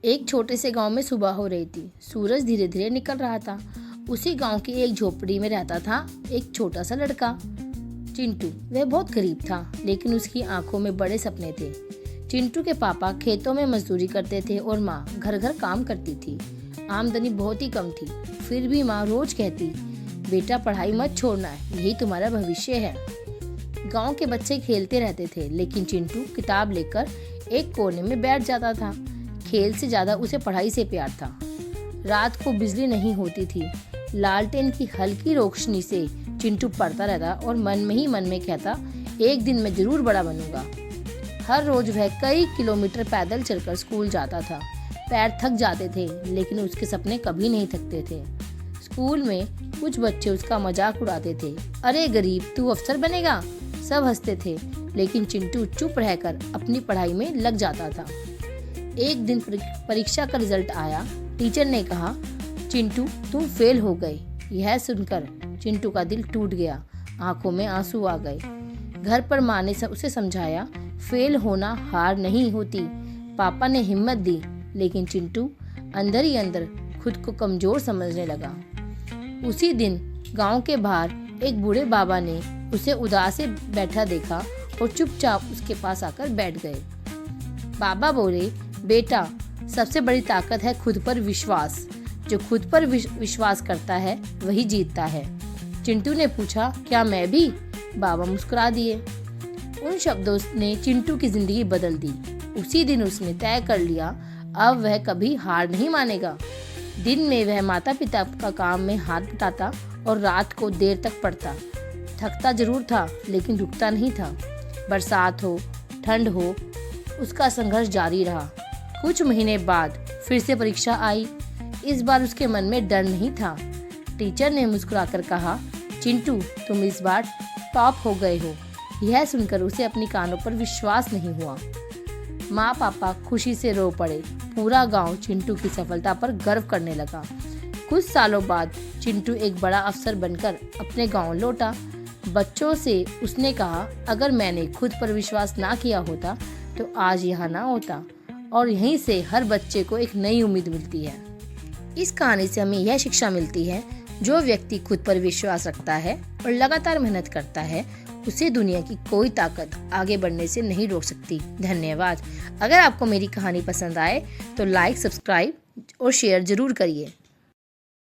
एक छोटे से गांव में सुबह हो रही थी। सूरज धीरे धीरे निकल रहा था। उसी गांव की एक झोपड़ी में रहता था एक छोटा सा लड़का, चिंटू। वह बहुत गरीब था, लेकिन उसकी आंखों में बड़े सपने थे। चिंटू के पापा खेतों में मजदूरी करते थे और माँ घर घर काम करती थी। आमदनी बहुत ही कम थी, फिर भी माँ रोज कहती, बेटा पढ़ाई मत छोड़ना, यही तुम्हारा भविष्य है। गांव के बच्चे खेलते रहते थे, लेकिन चिंटू किताब लेकर एक कोने में बैठ जाता था। खेल से ज्यादा उसे पढ़ाई से प्यार था। रात को बिजली नहीं होती थी। लालटेन की हल्की रोशनी से चिंटू पढ़ता रहता और मन में कहता, एक दिन मैं जरूर बड़ा बनूंगा। हर रोज वह कई किलोमीटर पैदल चलकर स्कूल जाता था। पैर थक जाते थे, लेकिन उसके सपने कभी नहीं थकते थे। स्कूल में कुछ बच्चे उसका मजाक उड़ाते थे, अरे गरीब, तू अफसर बनेगा। सब हंसते थे, लेकिन चिंटू चुप रहकर अपनी पढ़ाई में लग जाता था। एक दिन परीक्षा का रिजल्ट आया। टीचर ने कहा, चिंटू तुम फेल हो गए। यह सुनकर चिंटू का दिल टूट गया, आंखों में आंसू आ गए। घर पर माँ ने उसे समझाया, फेल होना हार नहीं होती। पापा ने हिम्मत दी, लेकिन चिंटू अंदर ही अंदर खुद को कमजोर समझने लगा। उसी दिन गांव के बाहर एक बूढ़े बाबा ने उसे उदास से बैठा देखा और चुपचाप उसके पास आकर बैठ गए। बाबा बोले, बेटा, सबसे बड़ी ताकत है खुद पर विश्वास। जो खुद पर विश्वास करता है वही जीतता है। चिंटू ने पूछा, क्या मैं भी? बाबा मुस्कुरा दिए। उन शब्दों ने चिंटू की जिंदगी बदल दी। उसी दिन उसने तय कर लिया, अब वह कभी हार नहीं मानेगा। दिन में वह माता पिता का काम में हाथ बटाता और रात को देर तक पढ़ता। थकता जरूर था, लेकिन रुकता नहीं था। बरसात हो, ठंड हो, उसका संघर्ष जारी रहा। कुछ महीने बाद फिर से परीक्षा आई। इस बार उसके मन में डर नहीं था। टीचर ने मुस्कुराकर कहा, चिंटू तुम इस बार टॉप हो गए हो। यह सुनकर उसे अपनी कानों पर विश्वास नहीं हुआ। माँ पापा खुशी से रो पड़े। पूरा गांव चिंटू की सफलता पर गर्व करने लगा। कुछ सालों बाद चिंटू एक बड़ा अफसर बनकर अपने गांव लौटा। बच्चों से उसने कहा, अगर मैंने खुद पर विश्वास ना किया होता तो आज यहाँ ना होता। और यहीं से हर बच्चे को एक नई उम्मीद मिलती है। इस कहानी से हमें यह शिक्षा मिलती है, जो व्यक्ति खुद पर विश्वास रखता है और लगातार मेहनत करता है, उसे दुनिया की कोई ताकत आगे बढ़ने से नहीं रोक सकती। धन्यवाद। अगर आपको मेरी कहानी पसंद आए तो लाइक, सब्सक्राइब और शेयर जरूर करिए।